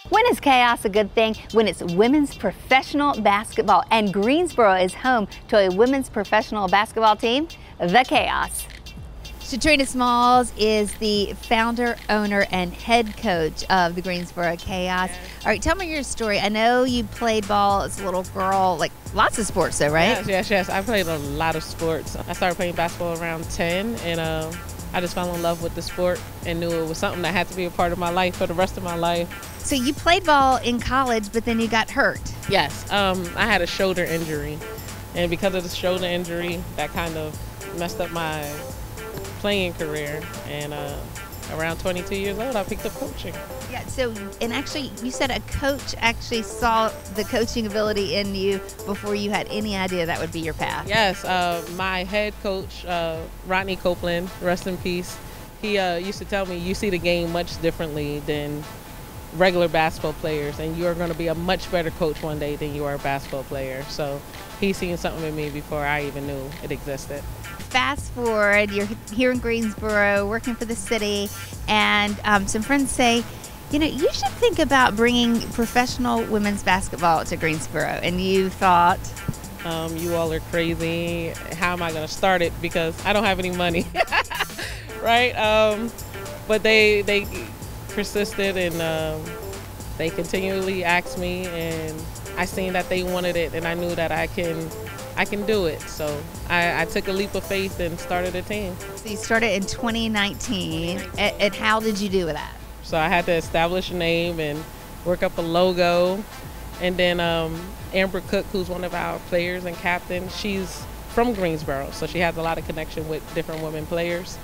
When is chaos a good thing? When it's women's professional basketball, and Greensboro is home to a women's professional basketball team, the Chaos. Shatrina Smalls is the founder, owner, and head coach of the Greensboro Chaos. All right, tell me your story. I know you played ball as a little girl, like lots of sports though, right? Yes. I played a lot of sports. I started playing basketball around 10, and I just fell in love with the sport and knew it was something that had to be a part of my life for the rest of my life. So you played ball in college, but then you got hurt. Yes, I had a shoulder injury, and because of the shoulder injury, that kind of messed up my playing career. And around 22 years old, I picked up coaching. Yeah, so, and actually, you said a coach actually saw the coaching ability in you before you had any idea that would be your path. Yes, my head coach, Rodney Copeland, rest in peace, he used to tell me, you see the game much differently than regular basketball players, and you're going to be a much better coach one day than you are a basketball player. So he's seen something in me before I even knew it existed. Fast forward, you're here in Greensboro working for the city, and some friends say, you know, you should think about bringing professional women's basketball to Greensboro. And you thought, you all are crazy. How am I going to start it? Because I don't have any money, right? But they persisted, and they continually asked me, and I seen that they wanted it, and I knew that I can do it. So I took a leap of faith and started a team. So you started in 2019, and how did you do with that? So I had to establish a name and work up a logo, and then Amber Cook, who's one of our players and captain, she's from Greensboro, so she has a lot of connection with different women players.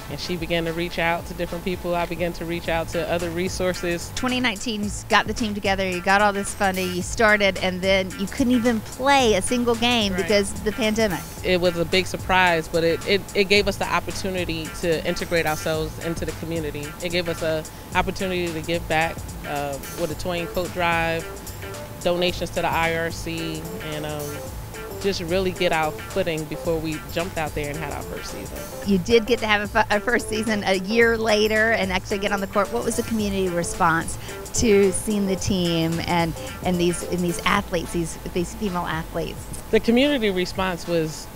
And she began to reach out to different people. I began to reach out to other resources. 2019, you got the team together, you got all this funding, you started, and then you couldn't even play a single game because of the pandemic. It was a big surprise, but it gave us the opportunity to integrate ourselves into the community. It gave us an opportunity to give back with a toy and coat drive, donations to the IRC, and just really get our footing before we jumped out there and had our first season. You did get to have a first season a year later and actually get on the court. What was the community response to seeing the team and these athletes, these female athletes? The community response was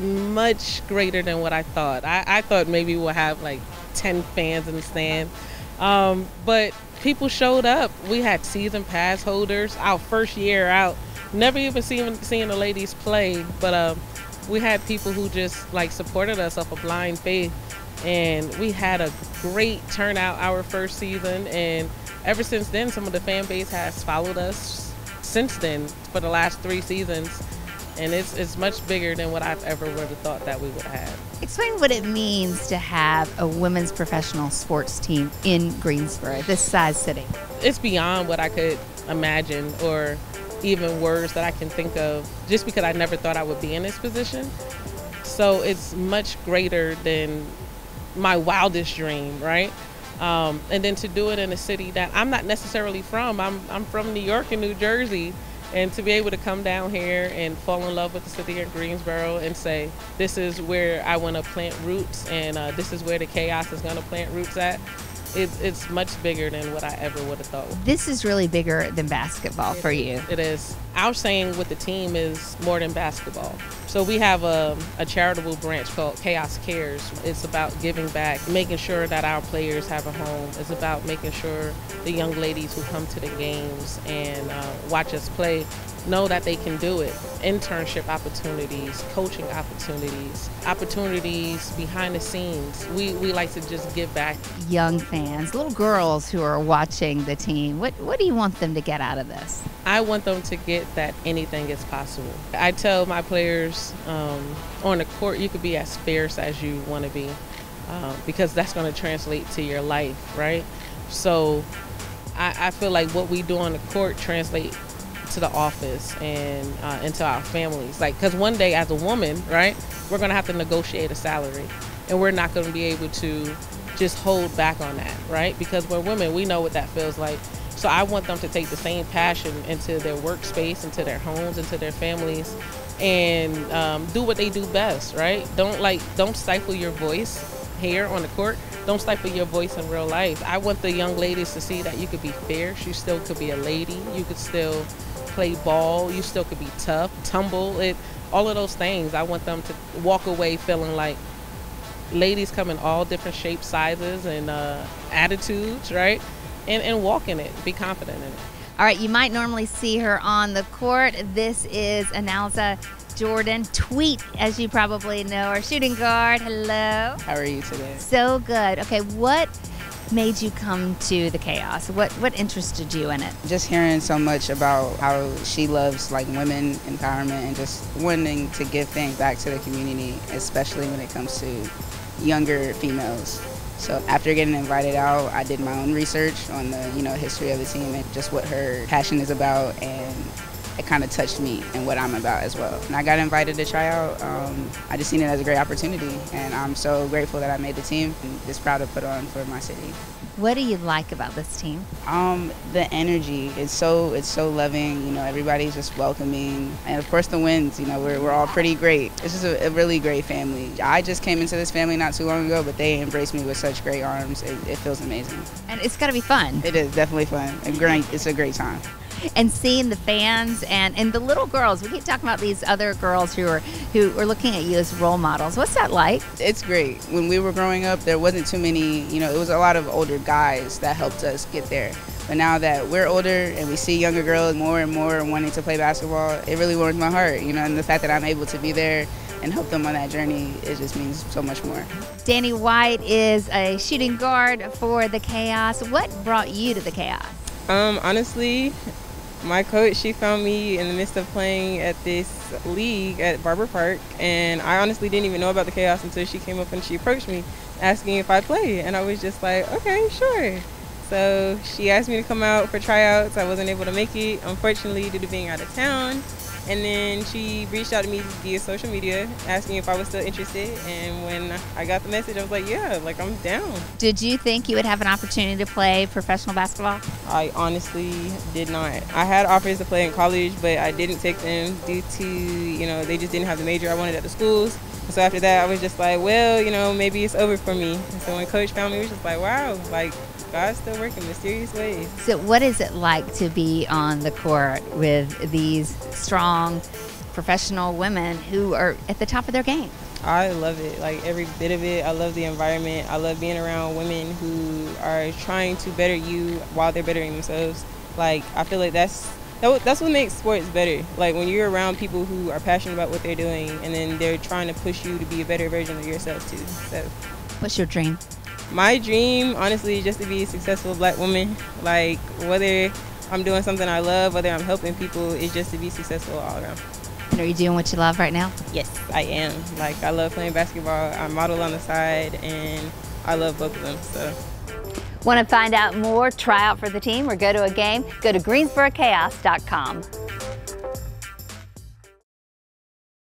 much greater than what I thought. I thought maybe we'll have like 10 fans in the stand, but people showed up. We had season pass holders. Our first year out, never even seeing the ladies play, but we had people who just like supported us off of blind faith, and we had a great turnout our first season, and ever since then some of the fan base has followed us since then for the last 3 seasons, and it's much bigger than what I've ever would have thought that we would have. Explain what it means to have a women's professional sports team in Greensboro, this size city. It's beyond what I could imagine or even words that I can think of, just because I never thought I would be in this position. So it's much greater than my wildest dream, right? And then to do it in a city that I'm not necessarily from. I'm from New York and New Jersey, and to be able to come down here and fall in love with the city of Greensboro and say, this is where I want to plant roots, and this is where the Chaos is going to plant roots at. It's much bigger than what I ever would have thought. This is really bigger than basketball for you. It is. Our saying with the team is more than basketball. So we have a charitable branch called Chaos Cares. It's about giving back, making sure that our players have a home. It's about making sure the young ladies who come to the games and watch us play know that they can do it. Internship opportunities, coaching opportunities, opportunities behind the scenes. We like to just give back. Young fans, little girls who are watching the team, what do you want them to get out of this? I want them to get that anything is possible. I tell my players on the court, you could be as fierce as you want to be, because that's going to translate to your life, right? So I feel like what we do on the court translates to the office and into our families. Like, because one day as a woman, right, we're going to have to negotiate a salary, and we're not going to be able to just hold back on that, right? Because we're women, we know what that feels like. So I want them to take the same passion into their workspace, into their homes, into their families, and do what they do best, right? Don't stifle your voice. hair on the court, don't stifle your voice in real life. I want the young ladies to see that you could be fierce, you still could be a lady, you could still play ball, you still could be tough, tumble, all of those things. I want them to walk away feeling like ladies come in all different shapes, sizes, and attitudes, right? And walk in it, be confident in it. All right, you might normally see her on the court. This is Analza Jordan Tweet, as you probably know, our shooting guard. Hello. How are you today? So good. Okay, what made you come to the Chaos? What interested you in it? Just hearing so much about how she loves like women empowerment and just wanting to give things back to the community, especially when it comes to younger females. So after getting invited out, I did my own research on the history of the team and just what her passion is about, and it kind of touched me and what I'm about as well. And I got invited to try out. I just seen it as a great opportunity, and I'm so grateful that I made the team and just proud to put on for my city. What do you like about this team? The energy. It's so loving. Everybody's just welcoming, and of course the wins. We're all pretty great. It's just a really great family. I just came into this family not too long ago, but they embraced me with such great arms. It feels amazing. And it's got to be fun. It is definitely fun. It's a great time. And seeing the fans and the little girls, we keep talking about these other girls who are looking at you as role models. What's that like? It's great. When we were growing up, there wasn't too many, it was a lot of older guys that helped us get there. But now that we're older and we see younger girls more and more wanting to play basketball, it really warms my heart, and the fact that I'm able to be there and help them on that journey, it just means so much more. Danny White is a shooting guard for the Chaos. What brought you to the Chaos? Honestly, my coach, she found me in the midst of playing at this league at Barber Park, and I honestly didn't even know about the Chaos until she came up and she approached me asking if I played, and I was just like, okay, sure. So she asked me to come out for tryouts. I wasn't able to make it, unfortunately, due to being out of town. And then she reached out to me via social media asking if I was still interested, and when I got the message, I was like, yeah, I'm down. Did you think you would have an opportunity to play professional basketball? I honestly did not. I had offers to play in college, but I didn't take them due to, they just didn't have the major I wanted at the schools. So after that, I was just like, well, maybe it's over for me. And so when Coach found me, we was just like, wow, God's still working mysterious ways. So what is it like to be on the court with these strong professional women who are at the top of their game? I love it, every bit of it. I love the environment. I love being around women who are trying to better you while they're bettering themselves. I feel like that's what makes sports better. When you're around people who are passionate about what they're doing, and then they're trying to push you to be a better version of yourself too. So, what's your dream? My dream, honestly, is just to be a successful Black woman. Whether I'm doing something I love, whether I'm helping people, it's just to be successful all around. And are you doing what you love right now? Yes, I am. I love playing basketball. I model on the side, and I love both of them. So, want to find out more, try out for the team, or go to a game? Go to GreensboroKaos.com.